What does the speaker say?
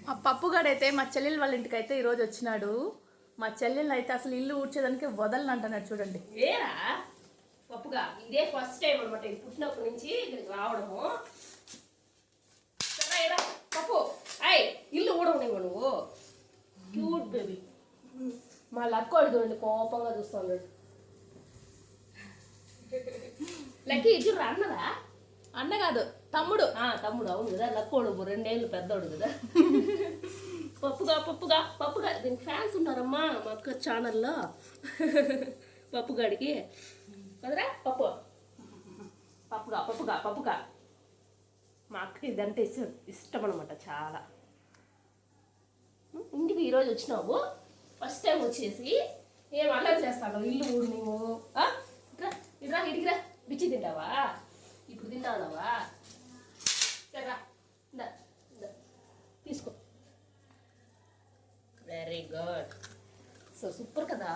మా పప్పుగాడైతే మా చెల్లెలు వాళ్ళ ఇంటికి అయితే ఈరోజు వచ్చినాడు. మా చెల్లెలు అయితే అసలు ఇల్లు ఊడ్చేదానికి వదలని అంటున్నాడు చూడండి. ఏరా పప్పుగా ఇదే ఫస్ట్ టైం అనమాట ఇది పుట్టినప్పటి నుంచి ఇక్కడికి రావడము. సరే పప్పు అయ్ ఇల్లు ఊడవనివ్వ నువ్వు. Cute baby. మా లక్కోడు చూడండి కోపంగా చూస్తా ఉన్నాడు. లక్కీ ఇద్దరు అన్నదా? అన్న కాదు తమ్ముడు. తమ్ముడు అవును కదా. లక్కోడు 2 ఏళ్ళు పెద్దోడు కదా. పప్పుగా పప్పుగా పప్పుగా దీనికి ఫ్యాన్స్ ఉన్నారమ్మా మా అక్క ఛానల్లో. పప్పుగాడికి కదరా పప్పు పప్పుగా పప్పుగా పప్పుగా మా అక్క ఇదంటే ఇష్టం అనమాట చాలా. ఇంటికి ఈరోజు వచ్చినావు ఫస్ట్ టైం వచ్చేసి ఏం అల్లరి చేస్తాను ఇల్లు ఊరు నువ్వు. ఇట్రా ఇట్రా ఇడికిరా బిచ్చి తింటావా? ఇప్పుడు తింటావా? సరేరా తీసుకో. Very good. సో సూపర్ కదా.